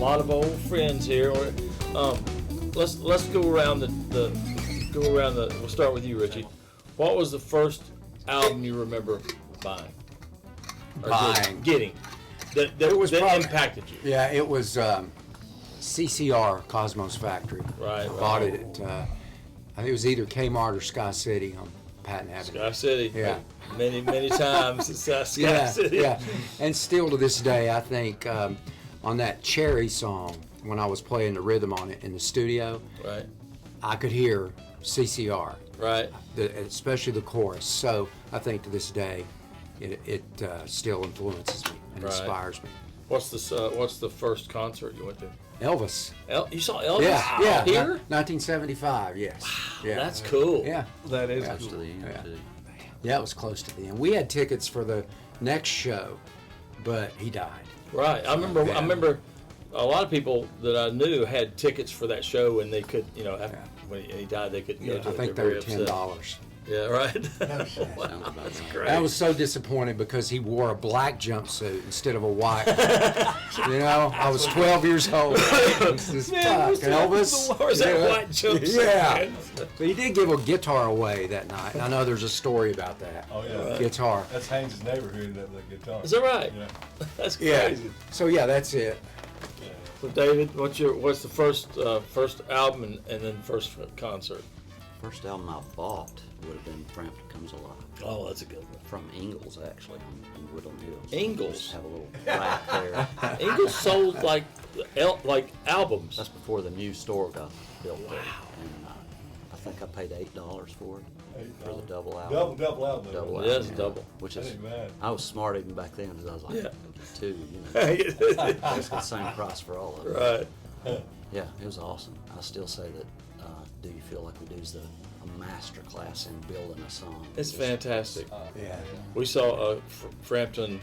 lot of old friends here. Let's go around We'll start with you, Richie. What was the first album you remember buying? Getting that impacted you? Yeah, it was CCR, Cosmos Factory. Right. I bought it at I think it was either Kmart or Sky City on Patton Avenue. Sky City. Yeah. Many times it's Sky City. Yeah. And still to this day, I think on that Cherry song, when I was playing the rhythm on it in the studio, right, I could hear CCR, right, especially the chorus. So I think to this day, it still influences me and inspires me. What's the first concert you went to? Elvis. You saw Elvis? Yeah. Here? 1975. Yes. Wow, yeah. That's cool. Yeah. That is close cool. to the end too. Yeah, it was close to the end. We had tickets for the next show, but he died. Right. I remember a lot of people that I knew had tickets for that show, and they could, when he died, they couldn't go to it. I think they were $10. Yeah, right. That's great. I was so disappointed because he wore a black jumpsuit instead of a white. I was 12 years old. Elvis. Where's that white jumpsuit? Yeah. But he did give a guitar away that night. And I know there's a story about that. Oh, yeah. Guitar. That's Haynes' neighbor who ended up with a guitar. Is that right? Yeah. That's crazy. Yeah. So yeah, that's it. So David, what's the first album and then first concert? First album I bought would have been Frampton Comes Alive. Oh, that's a good one. From Ingalls, actually, in Woodland Hills. Ingalls? Just have a little plaque there. Ingalls sold like albums. That's before the new store got built there. And I think I paid $8 for it. For the double album. Double album. Double Yeah, album. it's double. Which That is, ain't bad. I was smart even back then because I was like, Yeah. two, It's the same price for all of it. Right. Yeah, it was awesome. I still say that Do You Feel Like We Do is a master class in building a song. It's fantastic. Yeah. We saw Frampton.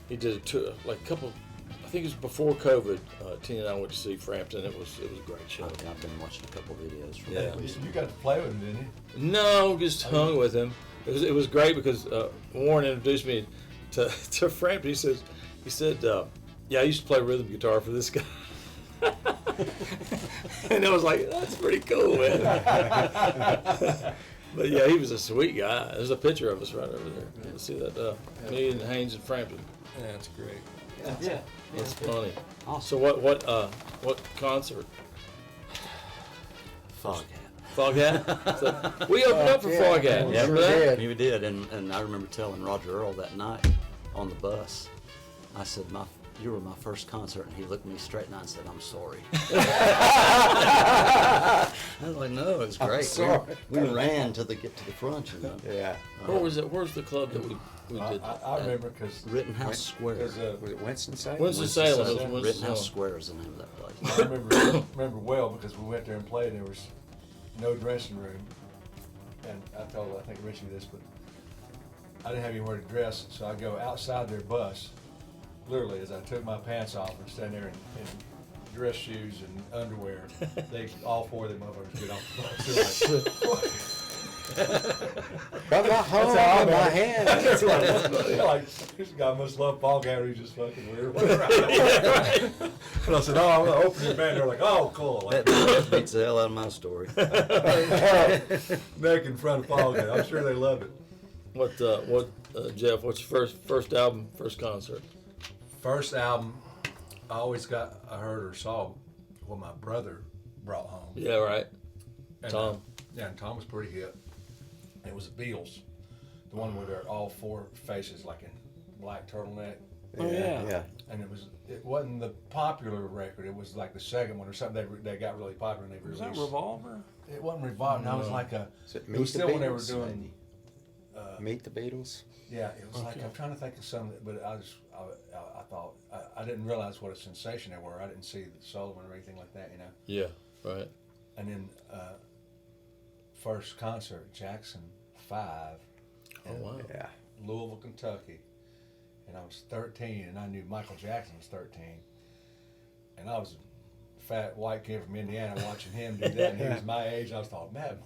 He did a tour, like a couple. I think it was before COVID. Tina and I went to see Frampton. It was a great show. I've been watching a couple videos from Yeah. You got to play with him, didn't you? No, just hung with him. It was great because Warren introduced me to Frampton. He said, yeah, I used to play rhythm guitar for this guy. And I was like, that's pretty cool, man. But yeah, he was a sweet guy. There's a picture of us right over there. You see that? Me and Haynes and Frampton. Yeah, that's great. Yeah, that's funny. Awesome. So what concert? Foghat. Foghat? So we opened up for Foghat. Yeah, Remember sure that? did. We did, and I remember telling Roger Earl that night on the bus, I said, you were my first concert, and he looked me straight in the eye and said, I'm sorry. I was like, no, it's great. sorry. We ran to get to the front, Yeah. Where was it? Where's the club that we did? I remember because Rittenhouse Square. Was it Winston-Salem? Winston-Salem. It was Rittenhouse Square is the name of that place. I remember well because we went there and played. There was no dressing room, and I think Richie this, but I didn't have anywhere to dress, so I go outside their bus. Literally, as I took my pants off and stand there in dress shoes and underwear, all four of them motherfuckers get off the bus. Got my home in my hand. That's what I was like. This guy must love Foghat. He's just fucking weird. And I said, "Oh, I'm gonna open your band." They're like, "Oh, cool." Like, That beats the hell out of my story. neck in front of Foghat. I'm sure they love it. Jeff? What's your first album, first concert? First album, I heard or saw what my brother brought home. Yeah, right. And, Tom. And Tom was pretty hip. It was the Beatles, the one where they're all four faces like in black turtleneck. Oh, yeah. And it wasn't the popular record. It was like the second one or something. They got really popular and they released. Was that Revolver? It wasn't Revolver. No, it was like a. Is it It was still when they were doing. maybe? Meet the Beatles? Yeah, it was like I'm trying to think of some, but I thought I didn't realize what a sensation they were. I didn't see Sullivan or anything like that, Yeah, right. And then first concert, Jackson 5. Oh, wow. Yeah. Louisville, Kentucky, and I was 13, and I knew Michael Jackson was 13, and I was a fat white kid from Indiana watching him do that, and he was my age. And I was thought, man,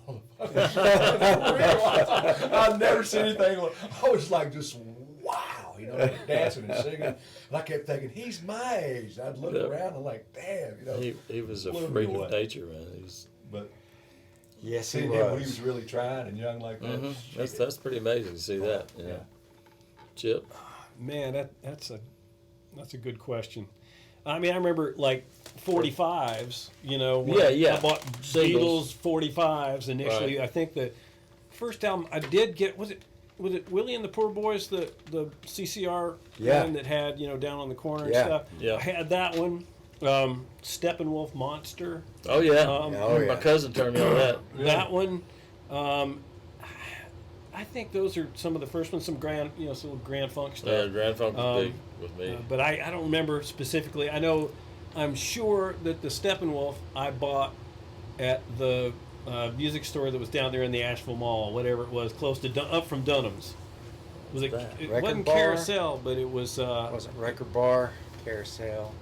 motherfucker, I've never seen anything. I was like, just wow, like dancing and singing. And I kept thinking, he's my age. And I'd look Yeah. around and like, damn, you know. He was a blew me freak of away. nature, man. He was. But Yes, he seeing him when he was. was really trying and young like that. That's pretty amazing to see that. Yeah. Yeah. Chip. Man, that's a good question. I mean, I remember like 45s. You know, when Yeah. I bought Singles. Beatles 45s initially. Right. I think the first album I did get was it Willie and the Poor Boys, the CCR Yeah. one that had Down on the Corner and Yeah. stuff. Yeah. I had that one. Steppenwolf Monster. Oh yeah. Oh, yeah. My cousin turned me on that. That one. I think those are some of the first ones. Some some Grand Funk stuff. Yeah, Grand Funk was big Um, with me. But I don't remember specifically. I'm sure that the Steppenwolf I bought at the music store that was down there in the Asheville Mall, whatever it was, close to up from Dunham's. Was it? That? It Record wasn't bar? Carousel, but it was. Wasn't Record Bar, Carousel.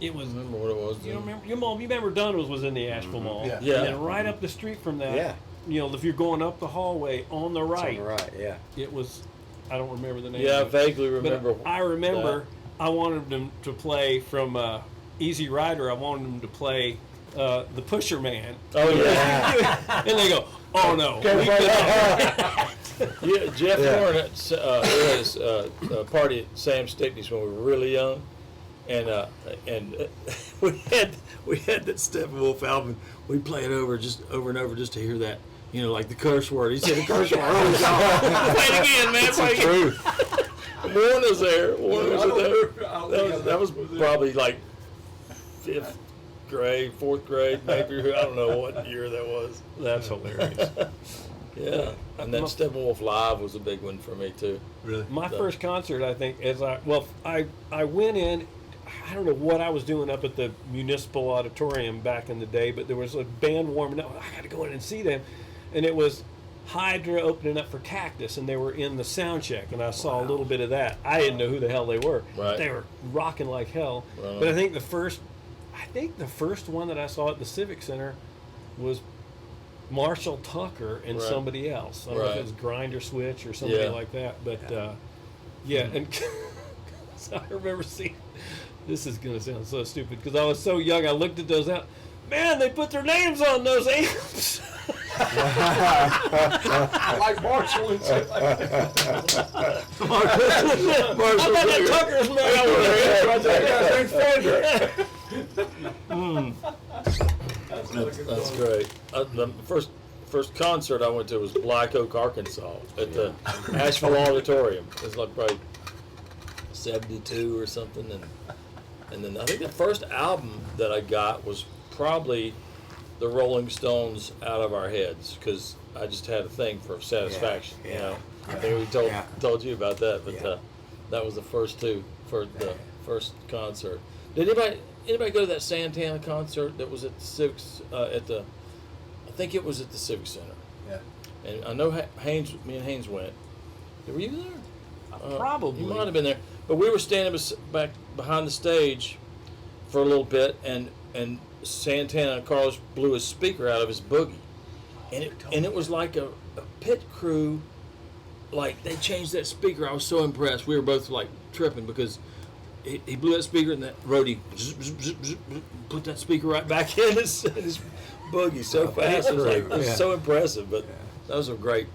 It was. I remember what it was. You then. remember? You remember Dunham's was in the Asheville Mall. Yeah. Yeah. And then right up the street from that. Yeah. If you're going up the hallway on the It's right, on the right, yeah. it was. I don't remember the name. Yeah, I of it. vaguely remember. But I remember I wanted them to play from Easy Rider. I wanted them to play the Pusher Man. Oh yeah. And they go, oh no. We cannot. Yeah, Jeff Yeah. Warren had his party at Sam Stickney's when we were really young, and we had that Steppenwolf album. We play it over and over just to hear that, like the curse word. He said the curse word. Oh God! Play it again, man. Play it again. Warren was there. Warren was there. That was probably like 5th grade, 4th grade, maybe. I don't know what year that was. That's hilarious. Yeah, and then Steppenwolf Live was a big one for me too. Really? My first concert, I think, I went in. I don't know what I was doing up at the Municipal Auditorium back in the day, but there was a band warming up. I got to go in and see them, and it was Hydra opening up for Cactus, and they were in the sound check, and I saw a little bit of that. I didn't know who the hell they were. Right. They were rocking like hell. Right. But I think the first one that I saw at the Civic Center was Marshall Tucker and Right. somebody else. I don't know if Right. it was Grinder Switch or somebody Yeah. like that. But yeah, and so I remember seeing. This is gonna sound so stupid because I was so young. I looked at those out. Man, they put their names on those amps. Like Marshall and stuff like that. I bet that Tucker's That's great. The first concert I went to was Black Oak, Arkansas, at the Asheville Auditorium. It was like probably 72 or something, and then I think the first album that I got was probably the Rolling Stones' Out of Our Heads, because I just had a thing for Satisfaction. Yeah, You know, yeah. I think we Yeah. told you about that, but Yeah. that was the first two for the first concert. Did anybody go to that Santana concert that was at the Civics I think it was at the Civic Center, Yeah. and I know me and Haynes went. Were you there? Probably. You might have been there, but we were standing back behind the stage for a little bit, and Santana and Carlos blew his speaker out of his boogie, and it was like a pit crew. Like, they changed that speaker. I was so impressed. We were both like tripping because he blew that speaker, and that roadie put that speaker right back in his boogie so fast. It was Yeah. so impressive. But that was a great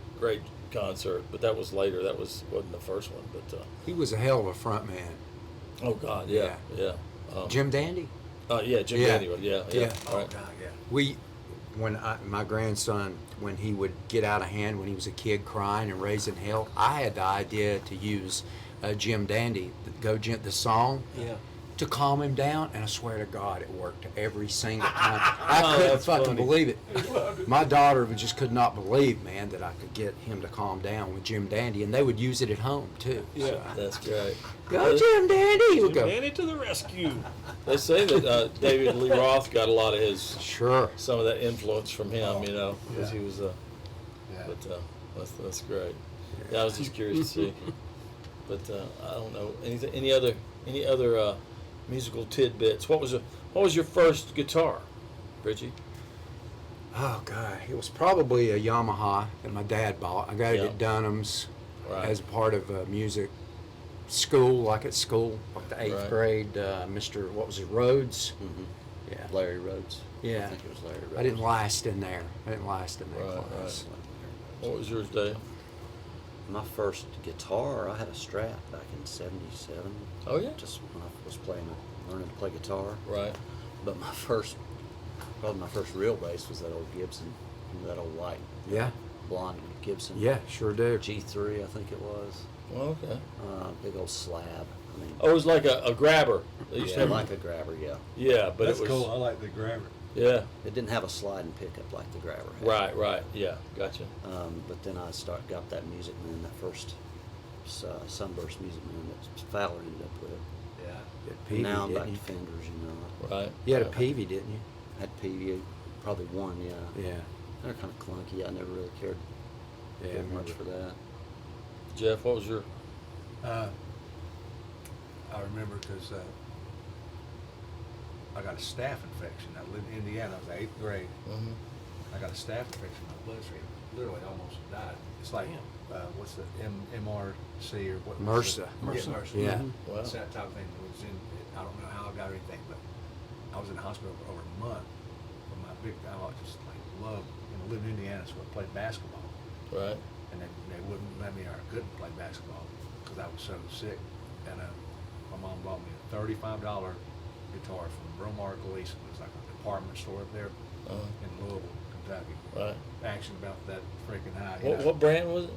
concert. But that was later. That wasn't the first one. But He was a hell of a front man. oh God, yeah. Jim Dandy? Yeah, Jim Yeah. Dandy. Yeah. Yeah. Right. My grandson, when he would get out of hand, when he was a kid crying and raising hell, I had the idea to use Jim Dandy, the song, Yeah. to calm him down, and I swear to God, it worked every single time. I Oh, couldn't that's fucking funny. believe it. My daughter just could not believe, man, that I could get him to calm down with Jim Dandy, and they would use it at home too. Yeah. That's great. Go Jim Dandy! He would go. Danny to the rescue. They say that David Lee Roth got a lot of Sure. some of that influence from him, because yeah. he was Yeah. But that's great. Yeah, I was just curious to see. But I don't know any other musical tidbits. What was your first guitar, Richie? Oh God, it was probably a Yamaha that my dad bought. I got it Yeah. at Dunham's. Right. as a part of music school, like at school, like the 8th Right. grade. Mr. What was it, Rhodes? Mhm. Yeah. Larry Rhodes. Yeah. I think it was Larry Rhodes. I didn't last in there. I didn't last in that Right, class. What was yours, Dave? My first guitar, I had a Strat back in '77. Oh, yeah? Just when I was learning to play guitar. Right. But probably my first real bass was that old Gibson, that old white Yeah. blonde Gibson. Yeah, sure do. G3, I think it was. Well, okay. Big old slab. I mean, Oh, it was like a grabber. They used yeah, to have, like a grabber, yeah. yeah, but That's it was cool. I like the grammar. yeah. It didn't have a sliding pickup like the grabber had. Right, right. Yeah, gotcha. But then I got that Music Man, that first Sunburst Music Man that Fowler ended up with. Yeah. You had And Peavy, now I'm back didn't to you? Fenders, you know. Right. You had a Peavy, didn't you? Had PVA, probably one, yeah. Yeah. They're kind of clunky. I never really cared Yeah. much for that. Jeff, what was your? I remember because I got a staph infection. I lived in Indiana. I was in 8th grade. Mhm. I got a staph infection in my bloodstream. Literally almost died. It's like, what's the MRC or what? MRSA. Yeah, MRSA. Yeah. Wow. It's that type of thing. It was I don't know how I got or anything, but I was in the hospital for over a month. But my I just like loved, lived in Indiana, so I played basketball. Right. And they wouldn't let me, or I couldn't play basketball because I was so sick. And my mom bought me a $35 guitar from Bromar Gleason. It was like a department store up there in Louisville, Kentucky. Right. Action about that freaking high. What brand was it?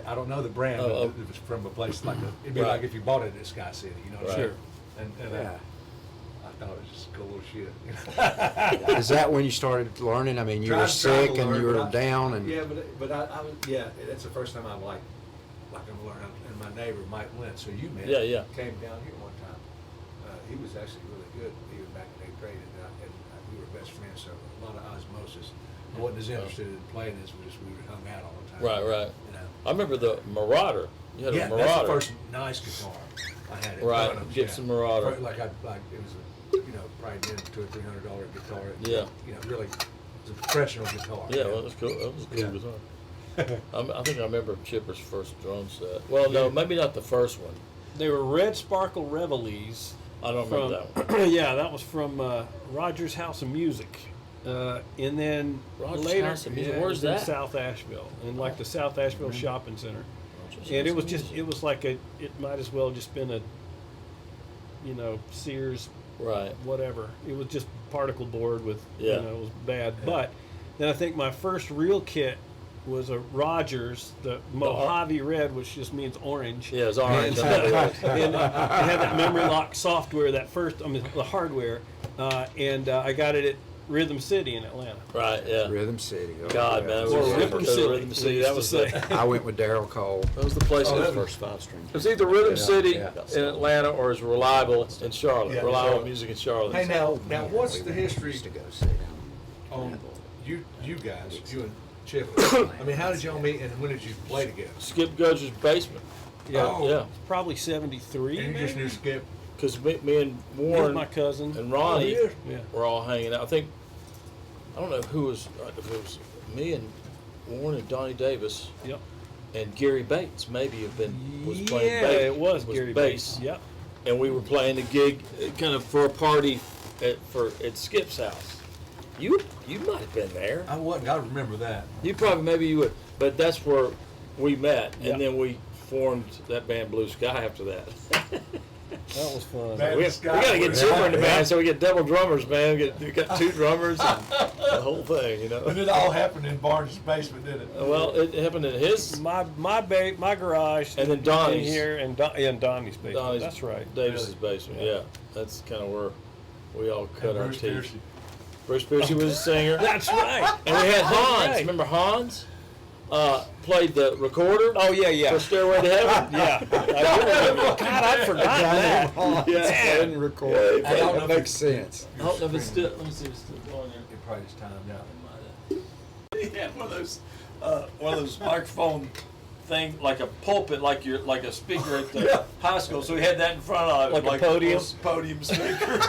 I don't know the brand, Oh, but it was from a place like it'd be Right. like if you bought it at Sky City, you know what I'm Right. saying? And Yeah. I thought it was just cool little shit. You know? Is that when you started learning? I mean, you were Tried to sick and learn, you were but I- down and Yeah, but I was, that's the first time I'm like I'm learning. And my neighbor Mike Lentz, who you met, Yeah, yeah. came down here one time. He was actually really good even back in 8th grade, and we were best friends. So a lot of osmosis. I wasn't as interested in playing as we would hung out all the time. Right, right. You know. I remember the Marauder. You had Yeah, a that's the Marauder. first nice guitar I had. At Right, Dunham's, Gibson Marauder. Like it was probably $200 or $300 guitar. Yeah. Really, it was a professional guitar. Yeah, well, that was cool. That was a cool Yeah. guitar. I think I remember Chipper's first drum set. Well, no, maybe not the first one. They were Red Sparkle Reveillees. I don't remember From, that one. yeah, that was from Rogers House of Music. And then Rogers later, House of Music? yeah, Where's it was in that? South Asheville, in like the South Asheville Shopping Center. And it was just, it was like it might as well just been a, Sears, Right. whatever. It was just particle board with, Yeah. it was bad. But then I think my first real kit was a Rogers, the Mojave Red, which just means orange. Yeah, it was orange. And, I know it was. and it had that memory lock software, the hardware, and I got it at Rhythm City in Atlanta. Right, yeah. Rhythm City. Oh, God, yeah. man. Or we Rhythm went to City, Rhythm we City. used That to was say. I went with Daryl Cole. that was the place. Oh, that that was, First 5-string. it was either Rhythm Yeah, City yeah. in Atlanta or it's Reliable in Charlotte. Yeah, Reliable Charlotte. Music in Charlotte. Hey, now what's the history Used to go sit down. on you guys, you and Chip? I mean, how did y'all meet, and when did you play together? Skip Gudger's basement. Yeah, Oh. Yeah. probably 73. And you just maybe? knew Skip. Because me and He was Warren my cousin. and Ronnie Oh, yeah. were all hanging out. I don't know who was, if it was me and Warren and Donnie Davis Yep. and Gary Bates maybe was playing Yeah, bass. it was Gary bass. Yep. And we were playing a gig kind of for a party at Skip's house. You might have been there. I wasn't. I remember that. Maybe you would, but that's where we met, Yep. and then we formed that band Blue Sky after that. That was fun. Man, we this guy gotta get was- Chipper in the band, so we get double drummers, man. We got 2 drummers and the whole thing, And know. it all happened in Barnes' basement, didn't it? Well, it happened in his My garage. And then Donnie's. in here and Donnie's basement. Donnie's That's right. Davis's basement. Yeah, that's kind of where we all cut And our Bruce teeth. Piercy. Bruce Piercy was a singer. That's right. And we had Hans. right. Remember Hans? Played the recorder Oh yeah. for Stairway to Heaven. Yeah. I do remember. God, I'd forgotten that. Yeah. Didn't record. Yeah, I don't know That if makes sense. I don't know if it's still. Let me see if it's still going there. It probably just timed out. He had one of those microphone thing, like a pulpit, like a speaker at the high school. So he had that in front of him, Like a podium? little podium speaker.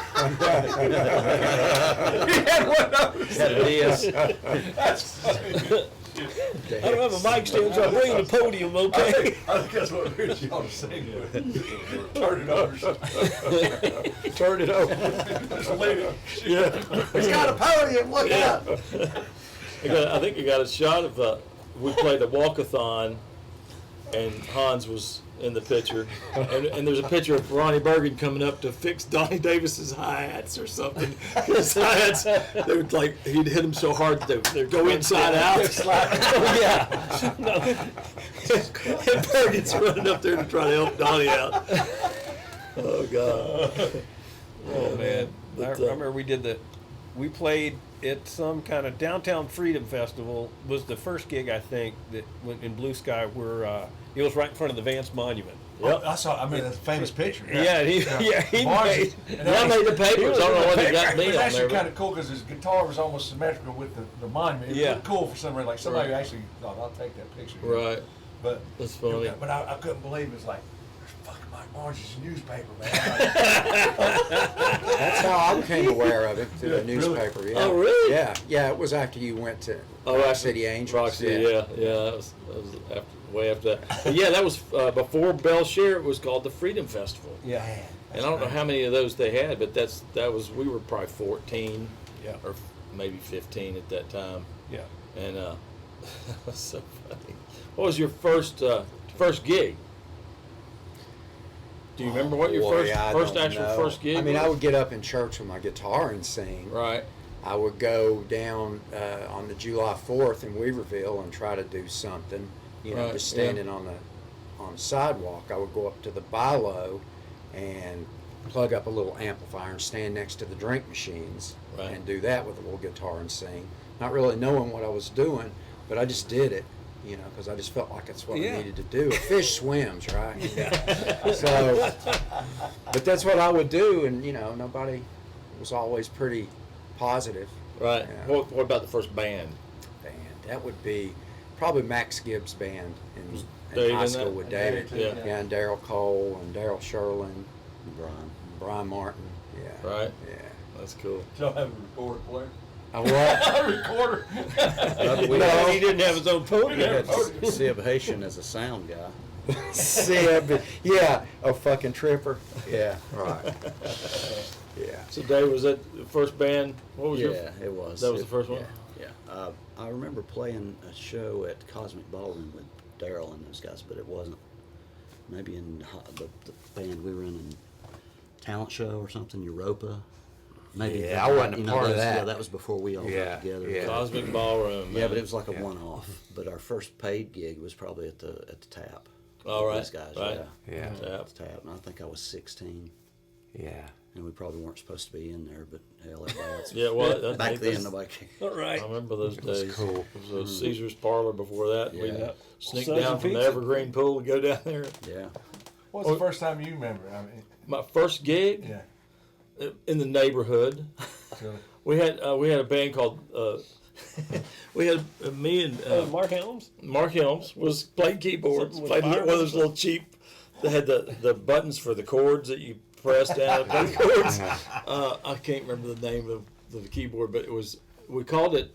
He had one of those. Had a DS. That's funny. I don't have a mic stand, so I'm bringing the podium, okay? I think that's what Richie ought to sing with. Turn it over. Turn it over. Just leave it. Yeah. He's got a podium. Look out! I think I got a shot of we played a walkathon, and Hans was in the picture, and there's a picture of Ronnie Bergen coming up to fix Donnie Davis's hi-hats or something. His hi-hats, they were like, he'd hit them so hard that they'd go inside out. Oh, yeah. And Bergen's running up there to try to help Donnie out. Oh, God. Oh man, I But, remember we played at some kind of downtown Freedom Festival. Was the first gig I think that went in Blue Sky where it was right in front of the Vance Monument. Yep. I saw. I mean, that's a famous picture. Yeah, he Barnes- made. and I made the papers. I don't know what they got It me was on actually there. kind but- of cool because his guitar was almost symmetrical with the monument. It Yeah. looked cool for some reason. Like somebody Right. actually thought, I'll take that picture. Right. But That's funny. But I couldn't believe it was like, there's fucking Mike Barnes' newspaper, man. That's how I became aware of it through the Really? newspaper. Yeah. Oh, really? Yeah. It was after you went to Oh, Rock after City Angels. Rock City, yeah. That was way after that. But yeah, that was before Belshire. It was called the Freedom Festival. Yeah. And I don't know how many of those they had, but we were probably 14, Yeah. or maybe 15 at that time. Yeah. And that was so funny. What was your first gig? Do you remember what your Boy, I first don't actual know. first gig? I mean, was? I would get up in church with my guitar and sing. Right. I would go down on the July 4th in Weaverville and try to do something. You know, Right, just standing on the sidewalk. I would go up to the Bilo and plug up a little amplifier and stand next to the drink machines Right. and do that with a little guitar and sing. Not really knowing what I was doing, but I just did it. You know, because I just felt like it's what Yeah. I needed to do. A fish swims, right? So, but that's what I would do, and you know, nobody was always pretty positive. Right. Yeah. What about the first band? Band that would be probably Max Gibbs' band Dave in high in school that? with And David, David. too, Yeah. And Daryl Cole and Daryl Sherlin, Brian. and Brian Martin. Yeah. Right. Yeah. That's cool. Y'all have a recorder player? A what? A recorder. We No, he didn't have his own podium. Yeah. Sib Haitian as a sound guy. Sib. Yeah. A fucking tripper. Yeah. Right. Yeah. So Dave, was that the first band? What was your? Yeah, it was. That was the first one? Yeah. I remember playing a show at Cosmic Ballroom with Daryl and those guys, but it wasn't. Maybe in the band we were in talent show or something, Europa. Maybe. Yeah, I wasn't a part of those- that. Yeah, that was before we all Yeah, got together. yeah. Cosmic Ballroom. Yeah, man. but it was like a Yeah. one-off. But our first paid gig was probably at the Tap. All with right, These guys, right. yeah. Yeah. Yeah. At the Tap, and I think I was 16, Yeah. and we probably weren't supposed to be in there, but hell, everybody else. Yeah, well, that- back that's- then nobody cared. All right. I remember those days. cool. It was a Caesar's Parlor before that. Yeah. We'd sneak Sons down of from the Pizza. Evergreen Pool and go down there. Yeah. What's the first time you remember? I mean, My first gig yeah. in the neighborhood. Really. We had a band called we had me and Mark Helms. Mark Helms played keyboards, Something with played one of those fireworks. little cheap. They had the buttons for the chords that you press down and play the chords. I can't remember the name of the keyboard, but we called it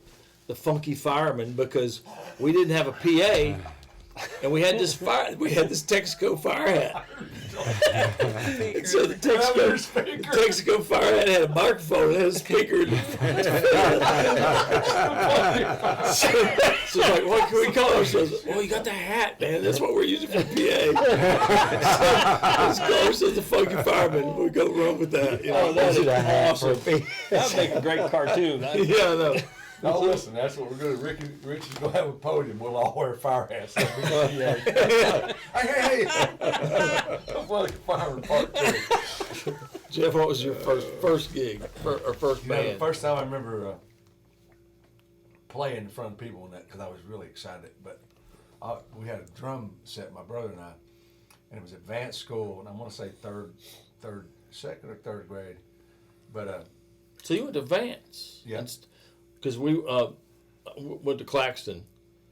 the Funky Fireman because we didn't have a PA, and we had this Texaco fire hat. And so the Texaco fire hat had a microphone and had a speaker in the front. so it's like, what can we call ourselves? Well, you got the hat, man. That's what we're using for PA. so let's call ourselves the Funky Fireman. We'll go run with that. You know? Oh, that is awesome. That would make a great cartoon. Yeah, I know. No, listen, that's what we're going to do. Richie's going to have a podium. We'll all wear fire hats. Hey, Don't like a fireman part two. Jeff, what was your first gig or first You know, the band? first time I remember playing in front of people on that because I was really excited. But we had a drum set, my brother and I, and it was advanced school, and I want to say second or third grade. But So you went to Vance? Yeah. Because we went to Claxton.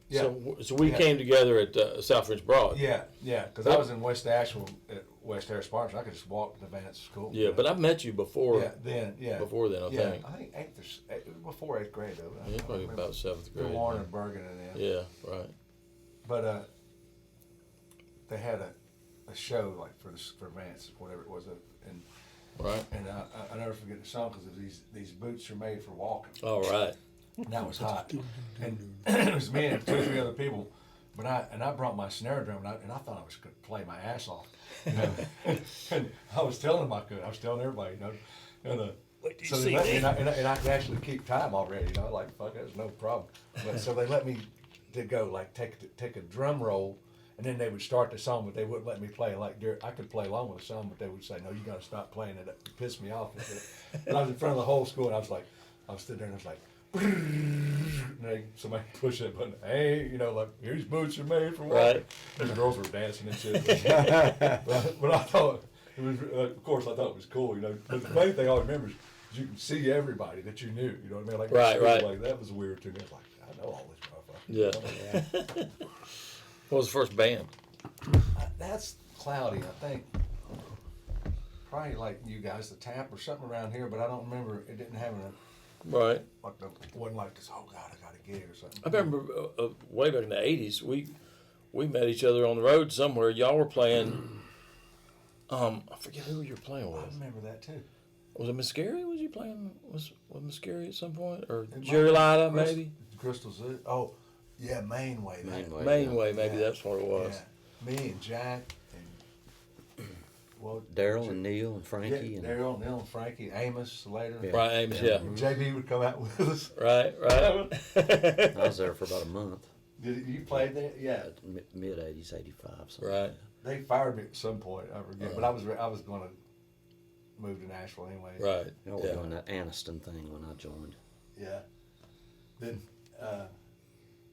Yeah. So we Yeah. came together at South Ridge Broad. yeah, because I was in West Asheville at West Harris Sparks. I could just walk to Vance School. Yeah, but I met you before. Before then, I yeah, think. I think eighth or before 8th grade though. Yeah, probably about 7th grade. Warren and Bergen and them. Yeah, right. But they had a show like for Vance, whatever it was, and Right. I never forget the song because these boots are made for walking. All right. And that was hot, and it was me and 2 or 3 other people. But I brought my snare drum and I thought I was going to play my ass off, you know. And I was telling them I could. I was telling everybody, you know. And so they let me, and I could actually keep time already, you know. Like fuck, that was no problem. But so they let me to go like take a drum roll, and then they would start the song, but they wouldn't let me play. Like I could play along with the song, but they would say, "No, you got to stop playing it. It pissed me off." And I was in front of the whole school, and I was stood there, and I was like. And somebody pushed that button. Hey, you know, like these boots are made for walking. Right. And the girls were dancing and shit. but I thought it was. Of course, I thought it was cool. You know, but the main thing I remember is you can see everybody that you knew. You know what I mean? Like Right, right. Like that was weird to me. I was like, I know all these motherfuckers. Yeah. What was the first band? That's cloudy. I think probably like you guys, the Tap or something around here. But I don't remember. It didn't have Right. wasn't like this. Oh God, I got a gig or something. I remember way back in the '80s, we met each other on the road somewhere. Y'all were playing. I forget who you were playing I with. remember that too. Was it Mascari? Was you playing? Was Mascari at some point, or It Jerry might- Lida maybe? Crystal Zoo. Oh, yeah, Mainway. Mainway. Mainway, maybe Yeah. that's what it was. Yeah. Me and Jack and Daryl and Neil and Frankie yeah, and Daryl, Neil, and Frankie, Amos later. Yeah. Right, Amos, yeah. And JB would come out with us. Right, right. I was there for about a month. Did you play there? Yeah. Mid '80s, '85. Something. Right. They fired me at some point. I forget, but I was going to move to Nashville anyway. Right. You know, we're Yeah. doing that Aniston thing when I joined. Yeah. Then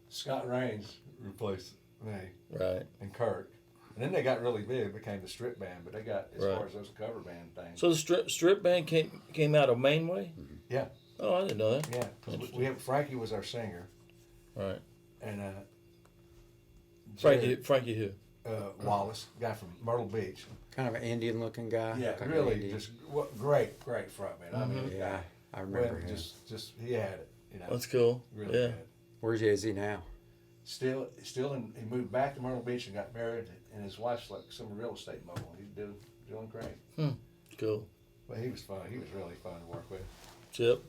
Scott Rains replaced me Right. and Kirk. And then they got really big, became the strip band, but they got as Right. far as those cover band things. So the strip band came out of Mainway. Yeah, Oh, I didn't know that. yeah. 'Cause we have Frankie was our singer, Right. and Frankie who? Wallace, guy from Myrtle Beach. Kind of an Indian-looking guy. Yeah, kind of really, Indian. just great frontman. I mean, Yeah, I remember well, him. just he had it, you know. That's cool. Really Yeah. good. Where's he now? Still he moved back to Myrtle Beach and got married, and his wife's like some real estate mogul. He's doing great. Cool. But he was fun. He was really fun to work with. Chip.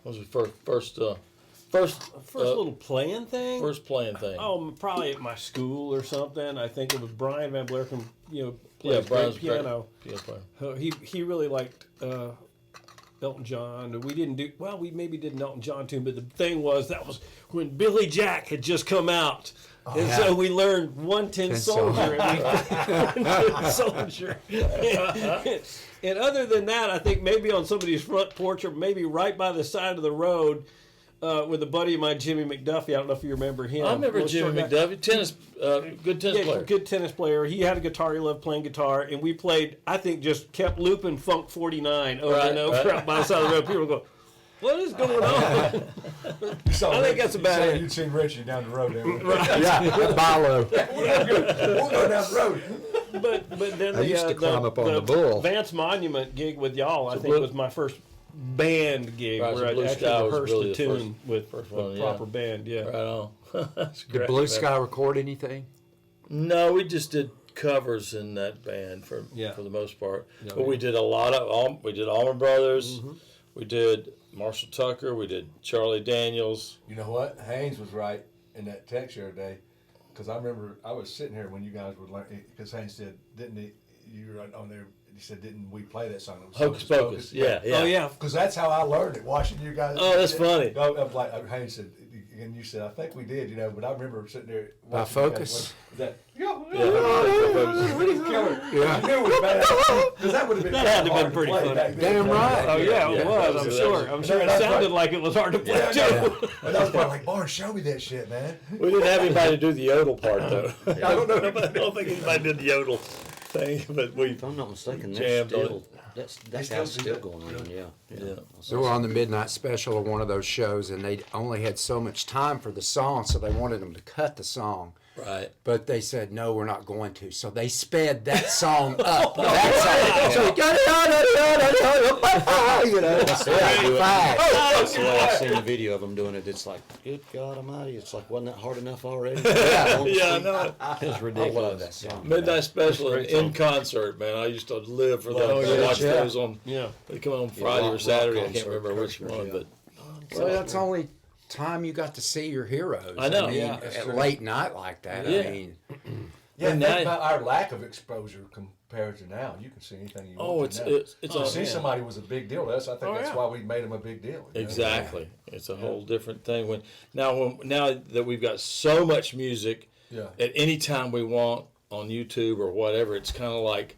What was your first little playing thing. first playing thing? Oh, probably at my school or something. I think it was Brian Van Blerkum, plays yeah, great Brian's piano. Piano player. He really liked Elton John. We didn't do well. We maybe did an Elton John tune, but the thing was that was when Billy Jack had just come out, and so we learned 110 Soldier. And 110 Soldier. And other than that, I think maybe on somebody's front porch or maybe right by the side of the road. With a buddy of mine, Jimmy McDuffie. I don't know if you remember him. I remember Jimmy McDuffie, good tennis player. Good tennis player. He had a guitar. He loved playing guitar, and we played. I think just kept looping Funk 49 over and over out by the side of the road. People go, "What is going on?" I think that's about it. You'd seen Richie down the road there. Yeah, Bilo. We'll go down the road. But then I used to climb up on the bull. Vance Monument gig with y'all, I think, was my first band gig Right, so where I Blue actually Sky was rehearsed really a the tune with first the one, yeah. proper band. Yeah. Right on. That's Did great. Blue man. Sky record anything? No, we just did covers in that band for the most part. Yeah, But we did a lot of we did Allman Brothers. Mm-hmm. We did Marshall Tucker. We did Charlie Daniels. You know what? Haynes was right in that text the other day, because I remember I was sitting here when you guys were learning, because Haynes said, didn't he, you were on there, he said, didn't we play that song? It was Hocus Pocus. Yeah, yeah. Oh yeah. Because that's how I learned it, watching you guys. Oh, that's funny. I was like, Haynes said, and you said, I think we did, but I remember sitting there By watching you guys Focus? learn that. Yeah. Yeah. I knew it was bad. Because that would have been That had to have hard been pretty play funny. back then. Damn right. Oh yeah, it was. I'm sure. I'm sure it sounded like it was hard to play too. And I was probably like, Barnes, show me that shit, man. We didn't have anybody to do the yodel part though. I don't know. I don't think anybody did the yodel thing, but we. If I'm not mistaken, Jammed on still that still guy's do still that? going on. Yeah. Yeah. They were on the midnight special of one of those shows, and they only had so much time for the song, so they wanted them to cut the song Right. But they said, no, we're not going to. So they sped that song up. That song. So you know, That's the way I do it. fast. That's the way I've seen the video of them doing it. It's like, good God Almighty! It's like, wasn't that hard enough already? Yeah. Yeah, I know. It's I ridiculous. love that song. Midnight Special Great in song. concert, man. I used to live for that. Oh, I yeah. watch Yeah. those on. Yeah. They come on Friday or rock Saturday. I can't concert, remember which concert, one, yeah. but Well, that's the only time you got to see your heroes. I know. mean, Yeah. That's at true. late night like that. Yeah. I mean, Yeah, And think now- about our lack of exposure compared to now. You can see anything you oh, want it's to now. it's To a see yeah. somebody was a big deal to us. I think Oh, that's yeah. why we made them a big deal. you know? exactly. It's a whole different thing when now that we've got so much music Yeah. at any time we want on YouTube or whatever, it's kind of like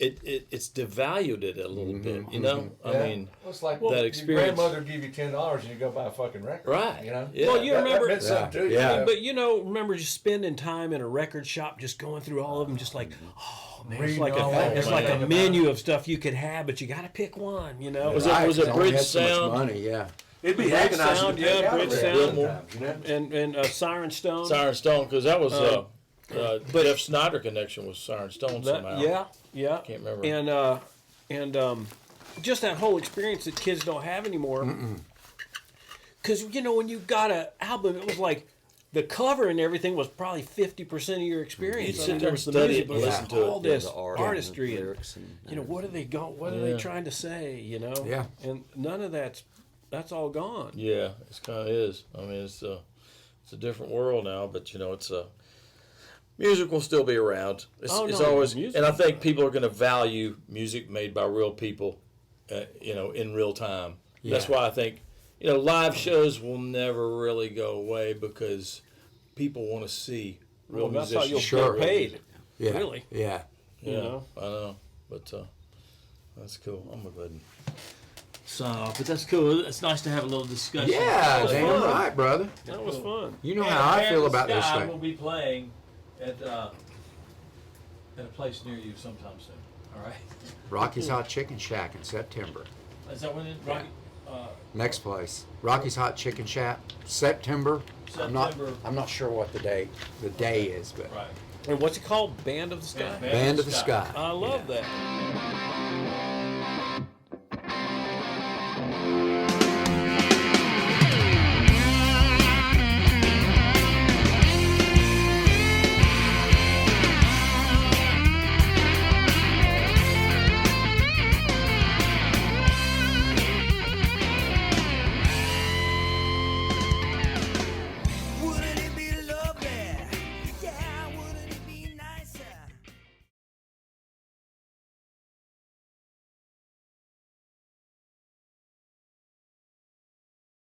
it's devalued it a little bit. You know, I Yeah. mean, Well, it's like that your experience. grandmother give you $10 and you go buy a fucking record. Right. You know. Yeah. Well, you That remember- meant something to you. Yeah. you know? But you know, remember just spending time in a record shop, just going through all of them, just like, oh man, it's Reading like all a that, it's like a everything menu of stuff you could have, but you got to pick one. You know, Was right, it they only Bridge had so much Sound? money, yeah. It'd be Bridge agonizing Sound, to pick yeah, out Bridge a record Sound. sometimes, you know? and Siren Stone. Siren Stone, because that was But- Jeff Snyder connection with Siren Stone somehow. Yeah. Can't remember. And just that whole experience that kids don't have anymore. Because you know, when you got an album, it was like the cover and everything was probably 50% of your experience. You'd I sit mean, there and was the study music, it but and it listen was to it. all this The art, artistry and the and lyrics, and you know, what are they Yeah. trying to say? You know, Yeah. and none of that's all gone. Yeah, it's kind of is. I mean, it's a different world now, but you know, music will still be around. It's, Oh, it's no, always, music- and I think people are going to value music made by real people, you know, in real time. That's Yeah. why I think, you know, live shows will never really go away because people want to see real Well, that's how musicians. you'll Sure. get paid. Yeah. Really? Yeah. Yeah, You know? I know, but that's cool. I'm gonna go ahead and sign off. But that's cool. It's nice to have a little discussion. Yeah, was damn fun. right, brother. That was fun. You know how I feel about this We'll thing. be playing at a place near you sometime soon. All right. Rocky's Hot Chicken Shack in September. Is that when it, Rocky? Next place, Rocky's Hot Chicken Shack, September. September. I'm not sure what the day is, but Right. And what's it called? Band of the Sky? Band of the Sky. I love that.